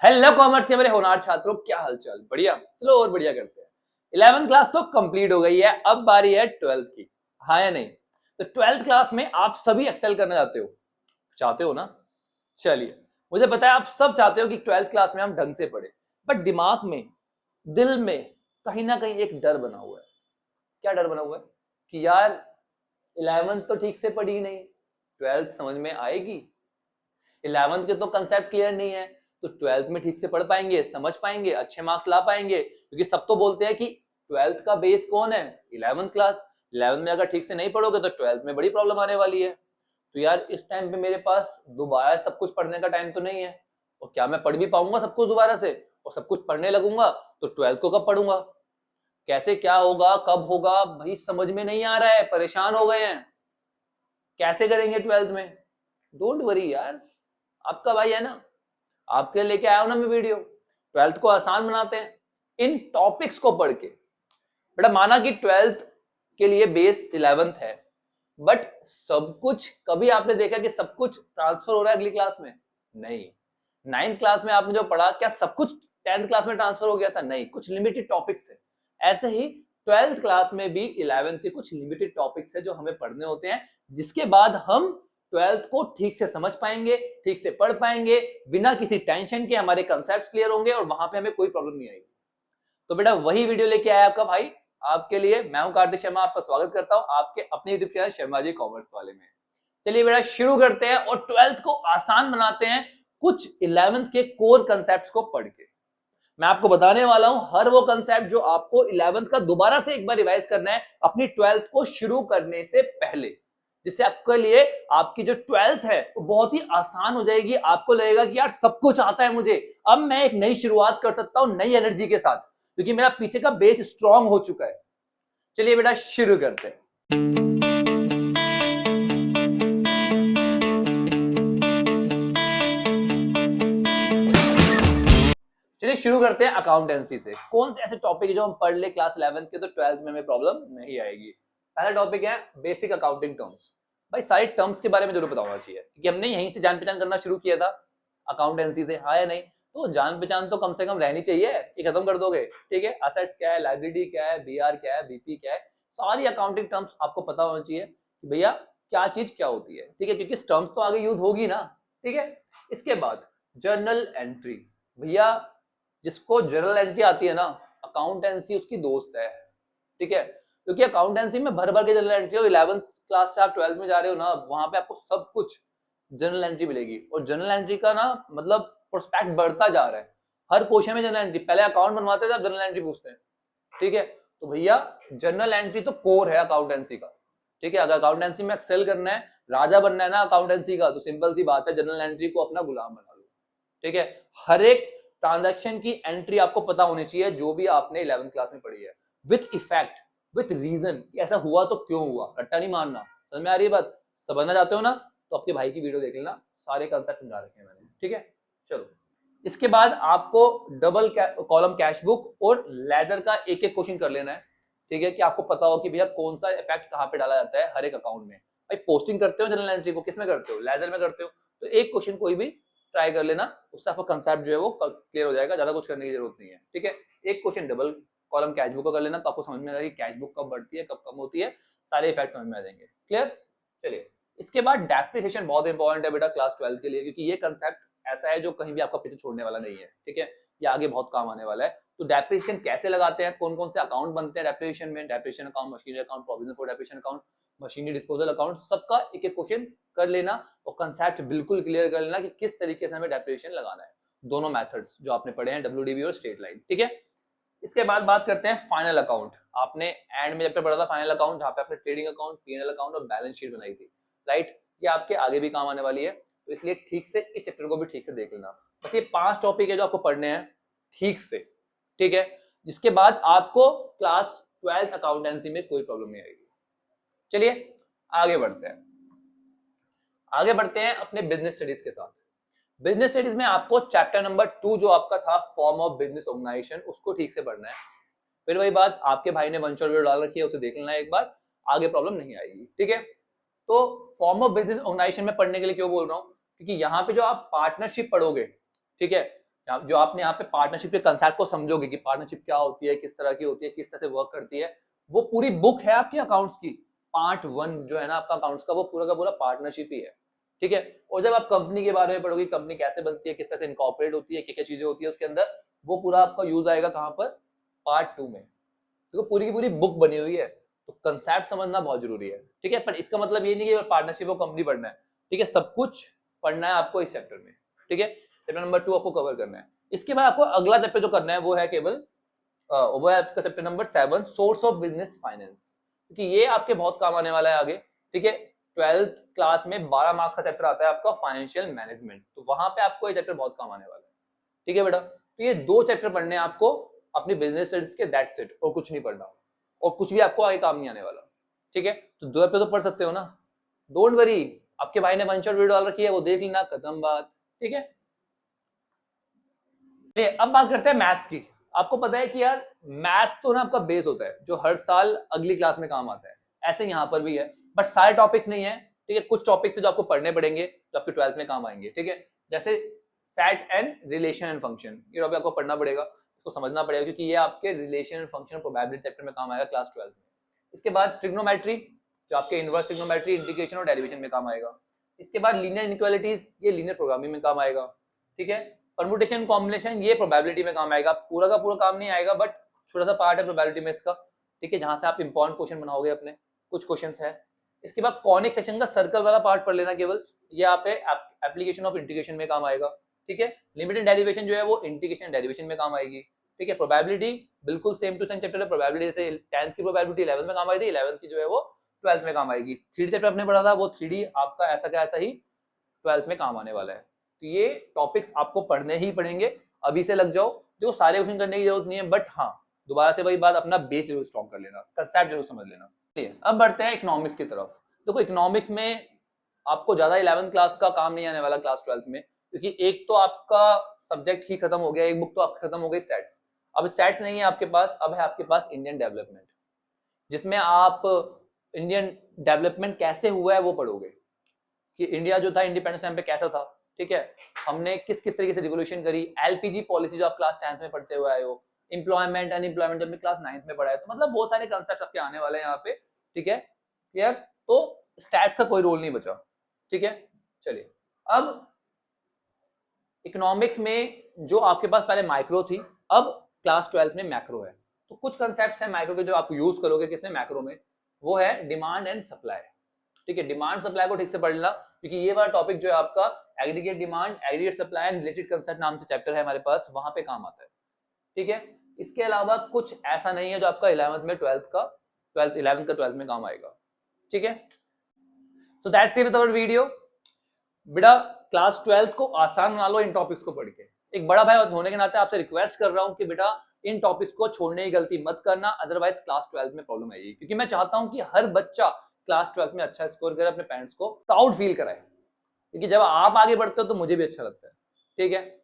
Hello commerce के मेरे होनहार छात्रों, क्या हालचाल? बढ़िया। चलो और बढ़िया करते हैं। 11th क्लास तो कंप्लीट हो गई है, अब बारी है 12th की। हाँ या नहीं? तो 12th क्लास में आप सभी एक्सेल करना चाहते हो ना? चलिए, मुझे पता है आप सब चाहते हो कि 12th क्लास में हम ढंग से पढ़े, बट दिमाग में, दिल में कहीं ना कहीं एक डर बना हुआ है। क्या डर बना हुआ है? कि यार 11th तो ठीक से पढ़ी नहीं, 12th समझ में आएगी? 11th के तो कंसेप्ट क्लियर नहीं है, तो 12th में ठीक से पढ़ पाएंगे, समझ पाएंगे, अच्छे मार्क्स ला पाएंगे? क्योंकि सब तो बोलते हैं कि 12th का बेस कौन है? 11th class. 11th में अगर ठीक से नहीं पढ़ोगे तो 12th में बड़ी प्रॉब्लम आने वाली है। तो यार इस टाइम पे मेरे पास दोबारा सब कुछ पढ़ने का टाइम तो नहीं है, और क्या मैं पढ़ भी पाऊंगा सब कुछ दोबारा से? और सब कुछ पढ़ने लगूंगा तो 12th को कब पढ़ूंगा? कैसे, क्या होगा, कब होगा, भाई समझ में नहीं आ रहा है, परेशान हो गए हैं। कैसे करेंगे 12th में? डोंट वरी यार, आपका भाई है ना, आपके लेके आया हूं ना मैं वीडियो। 12th को आसान बनाते हैं इन टॉपिक्स को पढ़ के। बेटा माना कि 12th के लिए बेस 11th है, बट सब कुछ कभी आपने देखा कि सब कुछ ट्रांसफर हो रहा है अगली क्लास में? नहीं। 9th क्लास में आपने जो पढ़ा, क्या सब कुछ 10th क्लास में ट्रांसफर हो गया था? नहीं, कुछ लिमिटेड टॉपिक्स है। ऐसे ही 12th क्लास में भी 11th के कुछ लिमिटेड टॉपिक्स है जो हमें पढ़ने होते हैं, जिसके बाद हम 12th को ठीक से समझ पाएंगे, ठीक से पढ़ पाएंगे, बिना किसी टेंशन के हमारे कंसेप्ट क्लियर होंगे और वहां पे हमें कोई प्रॉब्लम नहीं आएगी। तो बेटा वही वीडियो लेके आया आपका भाई आपके लिए। मैं हूं कार्तिक शर्मा, आपका स्वागत करता हूं आपके अपने YouTube channel Sharma ji commerce वाले में। चलिए बेटा शुरू करते हैं और 12th को आसान बनाते हैं कुछ 11th के कोर कंसेप्ट को पढ़ के। मैं आपको बताने वाला हूं हर वो कंसेप्ट जो आपको 11th का दोबारा से एक बार रिवाइज करना है अपनी 12th को शुरू करने से पहले, जिससे आपके लिए आपकी जो 12th है वो बहुत ही आसान हो जाएगी। आपको लगेगा कि यार सब कुछ आता है मुझे, अब मैं एक नई शुरुआत कर सकता हूं नई एनर्जी के साथ, क्योंकि मेरा पीछे का बेस स्ट्रांग हो चुका है। चलिए बेटा शुरू करते हैं। चलिए शुरू करते हैं अकाउंटेंसी से। कौन से ऐसे टॉपिक जो हम पढ़ ले क्लास 11th के तो 12th में हमें प्रॉब्लम नहीं आएगी? पहला टॉपिक है बेसिक अकाउंटिंग टर्म्स। भाई सारे टर्म्स के बारे में जरूर पता होना चाहिए, क्योंकि हमने यहीं से जान पहचान करना शुरू किया था अकाउंटेंसी से, हाँ या नहीं? तो जान पहचान तो कम से कम रहनी चाहिए। ये खत्म कर दोगे, ठीक है? असेट्स क्या है, लायबिलिटी क्या है, बीआर क्या है, बीपी क्या है, सारी अकाउंटिंग टर्म्स आपको पता होना चाहिए कि भैया क्या चीज क्या होती है, ठीक है? क्योंकि टर्म्स तो आगे यूज होगी ना, ठीक है? इसके बाद जर्नल एंट्री। भैया जिसको जर्नल एंट्री आती है ना, अकाउंटेंसी उसकी दोस्त है, ठीक है? क्योंकि अकाउंटेंसी में भर भर के जर्नल एंट्री हो। 11th क्लास से आप 12th में जा रहे हो ना, वहां पे आपको सब कुछ जर्नल एंट्री मिलेगी। और जर्नल एंट्री का ना मतलब प्रोस्पेक्ट बढ़ता जा रहा है, हर क्वेश्चन में जर्नल एंट्री। पहले अकाउंट बनवाते थे, अब जर्नल एंट्री पूछते हैं, ठीक है? तो भैया जर्नल एंट्री तो कोर है अकाउंटेंसी का, ठीक है? अगर अकाउंटेंसी में एक्सेल करना है, राजा बनना है ना अकाउंटेंसी का, तो सिंपल सी बात है, जर्नल एंट्री को अपना गुलाम बना लो, ठीक है? हर एक ट्रांजैक्शन की एंट्री आपको पता होनी चाहिए, जो भी आपने 11th क्लास में पढ़ी है, विथ इफेक्ट, विथ रीजन, ऐसा हुआ तो क्यों हुआ, रट्टा नहीं मारना। समझ में आ रही है बात? समझना चाहते हो ना, तो आपके भाई की वीडियो देख लेना, सारे कंसेप्ट समझा रखे हैं मैंने, ठीक है? चलो, इसके बाद आपको डबल कॉलम कैश बुक और लेजर का एक एक क्वेश्चन कर लेना है, ठीक है? कि आपको पता हो कि भैया कौन सा इफेक्ट कहाँ पे डाला जाता है हर एक अकाउंट में। भाई पोस्टिंग करते हो जनरल एंट्री को, किस में करते हो? लेजर में करते हो, तो एक क्वेश्चन कोई भी ट्राई कर लेना, उससे आपका कंसेप्ट जो है वो क्लियर हो जाएगा, ज्यादा कुछ करने की जरूरत नहीं है, ठीक है? एक question double column cash book का कर लेना, तो आपको समझ में आ जाएगी कैश बुक कब बढ़ती है कब कम होती है, सारे इफेक्ट समझ में आ जाएंगे। क्लियर? चलिए, इसके बाद डेप्रिसिएशन बहुत इंपॉर्टेंट है बेटा क्लास 12 के लिए, क्योंकि ये कंसेप्ट ऐसा है जो कहीं भी आपका पीछे छोड़ने वाला नहीं है, ठीक है? ये आगे बहुत काम आने वाला है। तो डेप्रिसिएशन कैसे लगाते हैं, कौन कौन से अकाउंट बनते हैं डेप्रिसिएशन में, depreciation account, machinery account, provision for depreciation account, machinery disposal account, सबका एक एक क्वेश्चन कर लेना और कंसेप्ट बिल्कुल क्लियर कर लेना कि किस तरीके से हमें डेप्रिसिएशन लगाना है। दोनों मेथड्स जो आपने पढ़े हैं, डब्ल्यूडीबी और स्ट्रेट लाइन, ठीक है? इसके बाद बात करते हैं फाइनल अकाउंट। आपने एंड में चैप्टर पढ़ा था फाइनल अकाउंट, जहां पे आपने ट्रेडिंग अकाउंट, पीएनएल अकाउंट और बैलेंस शीट बनाई थी, राइट? ये आपके आगे भी काम आने वाली है, तो इसलिए ठीक से इस चैप्टर को भी ठीक से देख लेना। बस ये 5 टॉपिक है जो आपको पढ़ने हैं ठीक से, ठीक है? जिसके बाद आपको क्लास 12 अकाउंटेंसी में कोई प्रॉब्लम नहीं आएगी। चलिए आगे बढ़ते हैं अपने बिजनेस स्टडीज के साथ। बिजनेस स्टडीज में आपको चैप्टर नंबर 2 जो आपका था फॉर्म ऑफ बिजनेस ऑर्गेनाइजेशन, उसको ठीक से पढ़ना है। फिर वही बात, आपके भाई ने वन शॉट वीडियो डाल रखी है, उसे देख लेना एक बार, आगे प्रॉब्लम नहीं आएगी, ठीक है? तो फॉर्म ऑफ बिजनेस ऑर्गेनाइजेशन में पढ़ने के लिए क्यों बोल रहा हूं? क्योंकि यहाँ पे जो आप पार्टनरशिप पढ़ोगे, ठीक है, जो आपने यहाँ पे पार्टनरशिप के कंसेप्ट को समझोगे कि पार्टनरशिप क्या होती है, किस तरह की होती है, किस तरह से वर्क करती है, वो पूरी बुक है आपकी अकाउंट्स की। पार्ट 1 जो है ना आपका अकाउंट्स का, वो पूरा का पूरा पार्टनरशिप ही है, ठीक है। और जब आप कंपनी के बारे में पढ़ोगे, कंपनी कैसे बनती है, किस तरह से इनकॉर्पोरेट होती है, क्या क्या चीजें होती है उसके अंदर, वो पूरा आपका यूज आएगा कहाँ पर, पार्ट 2 में। तो पूरी की पूरी बुक बनी हुई है, तो कंसेप्ट समझना बहुत जरूरी है, ठीक है। पर इसका मतलब ये नहीं कि पार्टनरशिप और कंपनी पढ़ना है, ठीक है, सब कुछ पढ़ना है आपको इस चैप्टर में, ठीक है। चैप्टर नंबर 2 आपको कवर करना है। इसके बाद आपको अगला चैप्टर जो करना है वो है केवल वो है आपका chapter number 7, source of business finance, क्योंकि ये आपके बहुत काम आने वाला है आगे, ठीक है। 12th क्लास में 12 मार्क्स का चैप्टर आता है आपका फाइनेंशियल मैनेजमेंट, तो वहां पे आपको ये चैप्टर बहुत काम आने वाला है, ठीक है बेटा। तो ये 2 चैप्टर पढ़ने हैं आपको अपनी बिजनेस स्टडीज के, दैट्स इट, और कुछ नहीं पढ़ना, और कुछ भी आपको आगे काम नहीं आने वाला, ठीक है। तो 2 चैप्टर तो पढ़ सकते हो ना, डोंट वरी, आपके भाई ने वन शॉट वीडियो डाल रखी है, वो देख लेना, खत्म बात, ठीक है। अब बात करते हैं मैथ्स की। आपको पता है कि यार मैथ्स तो ना आपका बेस होता है जो हर साल अगली क्लास में काम आता है, ऐसे यहाँ पर भी है, बट सारे टॉपिक्स नहीं है, ठीक है। कुछ टॉपिक्स है जो आपको पढ़ने पड़ेंगे, जो आपके 12th में काम आएंगे, ठीक है। जैसे set and relation and function, ये टॉपिक आपको पढ़ना पड़ेगा, इसको समझना पड़ेगा, क्योंकि ये आपके relation and function probability chapter में काम आएगा क्लास 12 में। इसके बाद ट्रिग्नोमेट्री, जो आपके इनवर्स ट्रिग्नोमेट्री, इंटीग्रेशन और डेरिवेशन में काम आएगा। इसके बाद लीनियर इनइक्वालिटीज, ये लीनियर प्रोग्रामिंग में काम आएगा, ठीक है। परमुटेशन कॉम्बिनेशन, ये प्रोबेबिलिटी में काम आएगा, पूरा का पूरा काम नहीं आएगा, बट छोटा सा पार्ट है प्रोबेबिलिटी में इसका, ठीक है, जहां से आप इंपॉर्टेंट क्वेश्चन बनाओगे अपने, कुछ क्वेश्चंस है। इसके बाद कॉनिक सेक्शन का सर्कल वाला पार्ट पढ़ लेना केवल, ये यहाँ पे एप्लीकेशन ऑफ इंटीग्रेशन में काम आएगा, ठीक है। लिमिट एंड डेरिवेशन जो है वो इंटीग्रेशन डेरिवेशन में काम आएगी, ठीक है। प्रोबेबिलिटी बिल्कुल सेम टू सेम चैप्टर है, प्रोबेबिलिटी से 10th की प्रोबेबिलिटी 11th में काम आई थी, 11th की जो है वो 12th में काम आएगी। 3D चैप्टर आपने पढ़ा था, वो 3D आपका ऐसा का ऐसा ही 12th में काम आने वाला है। तो ये टॉपिक्स आपको पढ़ने ही पड़ेंगे, अभी से लग जाओ, जो सारे क्वेश्चन करने की जरूरत नहीं है, बट हाँ दोबारा से वही बात, अपना बेस जरूर स्ट्रॉन्ग कर लेना, कंसेप्ट जरूर समझ लेना, ठीक है। अब बढ़ते हैं इकोनॉमिक्स की तरफ। देखो इकोनॉमिक्स में आपको ज्यादा 11th क्लास का काम नहीं आने वाला क्लास 12th में, क्योंकि एक तो आपका सब्जेक्ट ही खत्म हो गया, एक बुक तो आपकी खत्म हो गई स्टैट्स। अब स्टैट्स नहीं है आपके पास, अब है आपके पास इंडियन डेवलपमेंट, जिसमें आप इंडियन डेवलपमेंट कैसे हुआ है वो पढ़ोगे, कि इंडिया जो था इंडिपेंडेंस टाइम पे कैसा था, ठीक है, हमने किस किस तरीके से रिवोल्यूशन करी, एलपीजी पॉलिसी जो आप क्लास 10th में पढ़ते हुए आए हो, एम्प्लॉयमेंट अनएम्प्लॉयमेंट जब क्लास 9th में पढ़ा है, तो मतलब बहुत सारे कंसेप्ट आपके आने वाले हैं यहाँ पे, ठीक है, क्लियर। तो स्टैट्स का कोई रोल नहीं बचा, ठीक है। चलिए अब इकोनॉमिक्स में जो आपके पास पहले माइक्रो थी, अब क्लास 12th में मैक्रो है। तो कुछ कंसेप्ट है मैक्रो के जो आप यूज करोगे किसमें, मैक्रो में, वो है डिमांड एंड सप्लाई, ठीक है। डिमांड सप्लाई को ठीक से पढ़ लेना, क्योंकि ये वाला टॉपिक जो है आपका aggregate demand, aggregate supply and related concept नाम से चैप्टर है हमारे पास, वहां पे काम आता है, ठीक है। इसके अलावा कुछ ऐसा नहीं है जो आपका 11th में 12th का 11th का 12th में काम आएगा, ठीक है। So that's it with our video. बेटा क्लास 12th को आसान बना लो इन टॉपिक्स को पढ़ के। एक बड़ा भाई होने के नाते आपसे रिक्वेस्ट कर रहा हूं कि बेटा इन टॉपिक्स को छोड़ने की गलती मत करना, अदरवाइज क्लास 12th में प्रॉब्लम आएगी, क्योंकि मैं चाहता हूं कि हर बच्चा क्लास 12th में अच्छा स्कोर करे, अपने पेरेंट्स को प्राउड फील कराए, क्योंकि जब आप आगे बढ़ते हो तो मुझे भी अच्छा लगता है, ठीक है।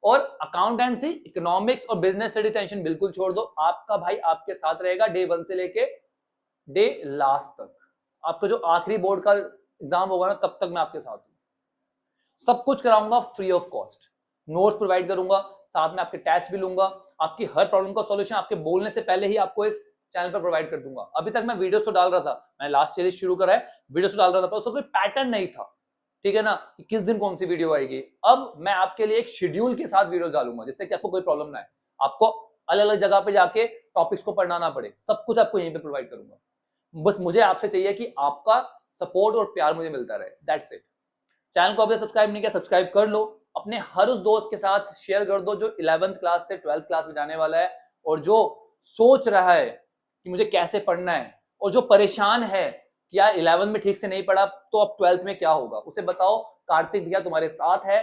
और अकाउंटेंसी, इकोनॉमिक्स और बिजनेस स्टडी टेंशन बिल्कुल छोड़ दो, आपका भाई आपके साथ रहेगा डे 1 से लेके डे लास्ट तक। आपका जो आखिरी बोर्ड का एग्जाम होगा ना, तब तक मैं आपके साथ हूं, सब कुछ कराऊंगा free of cost, notes provide करूंगा, साथ में आपके टेस्ट भी लूंगा, आपकी हर प्रॉब्लम का सॉल्यूशन आपके बोलने से पहले ही आपको इस चैनल पर प्रोवाइड कर दूंगा। अभी तक मैं वीडियोस तो डाल रहा था, मैंने लास्ट सीरीज शुरू करा है, वीडियोस तो डाल रहा था, पर उसका कोई पैटर्न नहीं था, ठीक है ना, कि किस दिन कौन सी वीडियो आएगी। अब मैं आपके लिए एक शेड्यूल के साथ वीडियो डालूंगा, जिससे कि आपको कोई प्रॉब्लम ना है, आपको अलग अलग जगह पे जाके टॉपिक्स को पढ़ना ना पड़े, सब कुछ आपको यहीं पे प्रोवाइड करूंगा। बस मुझे आपसे चाहिए कि आपका सपोर्ट और प्यार मुझे मिलता रहे, दैट्स इट। चैनल को अभी सब्सक्राइब नहीं किया, सब्सक्राइब कर लो, अपने हर उस दोस्त के साथ शेयर कर दो जो 11th क्लास से 12th क्लास में जाने वाला है, और जो सोच रहा है कि मुझे कैसे पढ़ना है, और जो परेशान है कि यार 11th में ठीक से नहीं पढ़ा तो अब 12th में क्या होगा, उसे बताओ कार्तिक भैया तुम्हारे साथ है।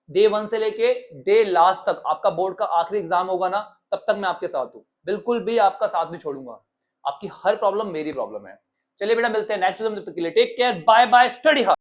डे 1 से लेके डे लास्ट तक, आपका बोर्ड का आखिरी एग्जाम होगा ना, तब तक मैं आपके साथ हूं, बिल्कुल भी आपका साथ नहीं छोड़ूंगा, आपकी हर प्रॉब्लम मेरी प्रॉब्लम है। चलिए बेटा मिलते हैं नेक्स्ट वीडियो में, तब तक के लिए take care, bye bye, study hard.